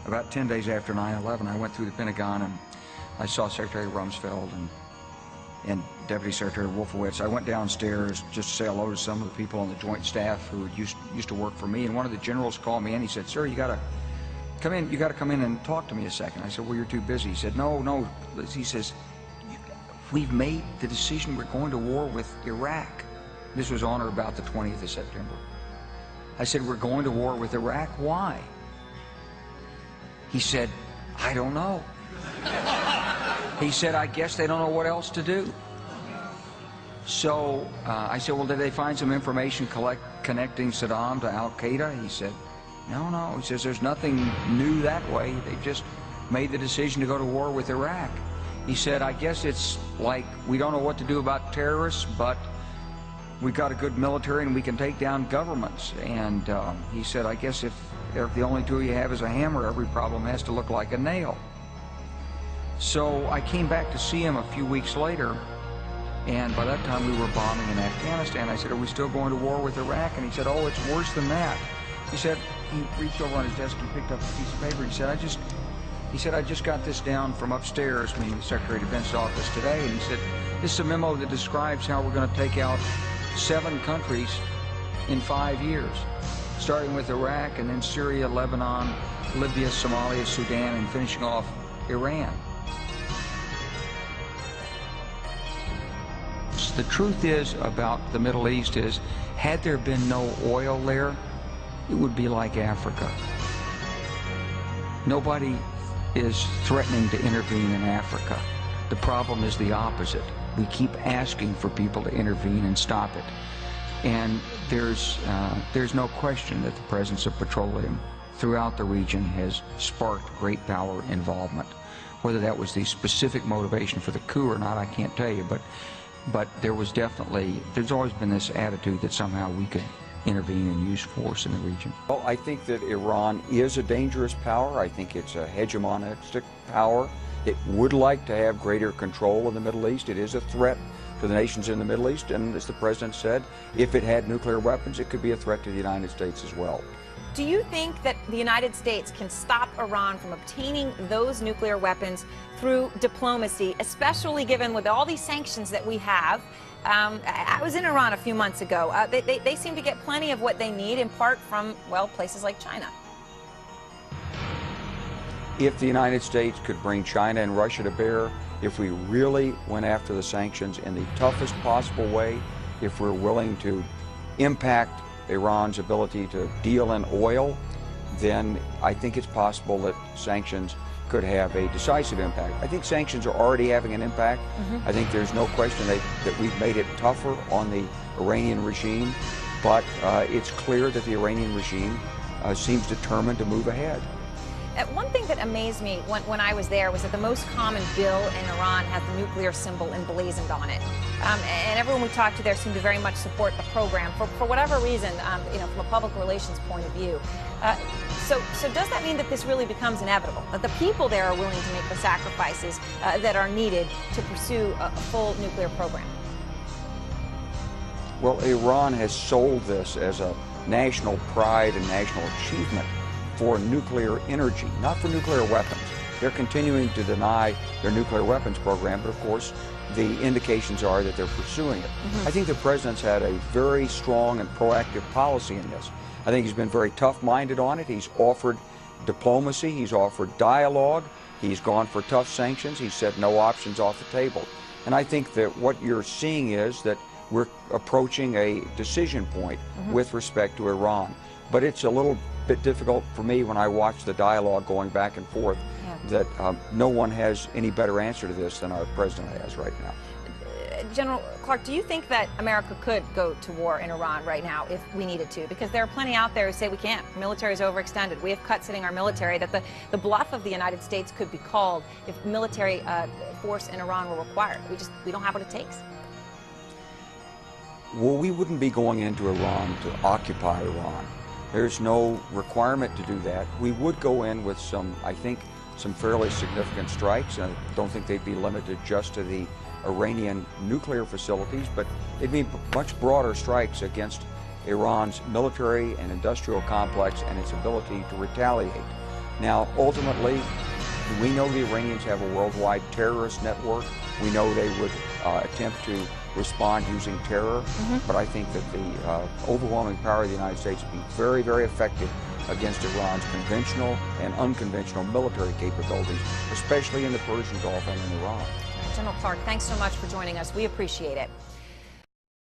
About 10 days after 9/11, I went through the Pentagon and I saw Secretary Rumsfeld and Deputy Secretary Wolfowitz. I went downstairs just to say hello to some of the people on the Joint Staff who used to work for me, and one of the generals called me and he said, "Sir, you gotta come in. You gotta come in and talk to me a second." I said, "Well, you're too busy." He said, "No." He says, "We've made the decision. We're going to war with Iraq." This was on or about the 20th of September. I said, "We're going to war with Iraq. Why?" He said, "I don't know." He said, "I guess they don't know what else to do." So I said, "Well, did they find some information connecting Saddam to Al-Qaeda?" He said, No. He says, "There's nothing new that way. They just made the decision to go to war with Iraq." He said, "I guess it's like we don't know what to do about terrorists, but we've got a good military and we can take down governments." And he said, "I guess if the only tool you have is a hammer, every problem has to look like a nail." So I came back to see him a few weeks later, and by that time we were bombing in Afghanistan. I said, "Are we still going to war with Iraq?" And he said, "Oh, it's worse than that." He said, he reached over on his desk and picked up a piece of paper. He said, "I just got this down from upstairs," meaning the Secretary of Defense's office today, and he said, "This is a memo that describes how we're going to take out 7 countries in 5 years, starting with Iraq and then Syria, Lebanon, Libya, Somalia, Sudan, and finishing off Iran." The truth is about the Middle East is, had there been no oil there, it would be like Africa. Nobody is threatening to intervene in Africa. The problem is the opposite. We keep asking for people to intervene and stop it. And there's no question that the presence of petroleum throughout the region has sparked great power involvement. Whether that was the specific motivation for the coup or not, I can't tell you, but there's always been this attitude that somehow we could intervene and use force in the region. Well, I think that Iran is a dangerous power. I think it's a hegemonistic power. It would like to have greater control in the Middle East. It is a threat to the nations in the Middle East, and as the President said, if it had nuclear weapons, it could be a threat to the United States as well. Do you think that the United States can stop Iran from obtaining those nuclear weapons through diplomacy, especially given with all these sanctions that we have? I was in Iran a few months ago. They seem to get plenty of what they need, in part from, well, places like China. If the United States could bring China and Russia to bear, if we really went after the sanctions in the toughest possible way, if we're willing to impact Iran's ability to deal in oil, then I think it's possible that sanctions could have a decisive impact. I think sanctions are already having an impact. I think there's no question that we've made it tougher on the Iranian regime, but it's clear that the Iranian regime seems determined to move ahead. One thing that amazed me when I was there was that the most common bill in Iran had the nuclear symbol emblazoned on it. And everyone we talked to there seemed to very much support the program for whatever reason, from a public relations point of view. So does that mean that this really becomes inevitable, that the people there are willing to make the sacrifices that are needed to pursue a full nuclear program? Well, Iran has sold this as a national pride and national achievement for nuclear energy, not for nuclear weapons. They're continuing to deny their nuclear weapons program, but of course the indications are that they're pursuing it. I think the President's had a very strong and proactive policy in this. I think he's been very tough-minded on it. He's offered diplomacy, he's offered dialogue, he's gone for tough sanctions, he's said no options off the table. And I think that what you're seeing is that we're approaching a decision point with respect to Iran. But it's a little bit difficult for me when I watch the dialogue going back and forth that no one has any better answer to this than our President has right now. General Clark, do you think that America could go to war in Iran right now if we needed to? Because there are plenty out there who say we can't. Our military is overextended. We have cuts hitting our military, that the bluff of the United States could be called if military force in Iran were required. We don't have what it takes. Well, we wouldn't be going into Iran to occupy Iran. There's no requirement to do that. We would go in with some fairly significant strikes. I don't think they'd be limited just to the Iranian nuclear facilities, but they'd be much broader strikes against Iran's military and industrial complex and its ability to retaliate. Now, ultimately, we know the Iranians have a worldwide terrorist network. We know they would attempt to respond using terror, but I think that the overwhelming power of the United States would be very, very effective against Iran's conventional and unconventional military capabilities, especially in the Persian Gulf and in Iran. General Clark, thanks so much for joining us. We appreciate it.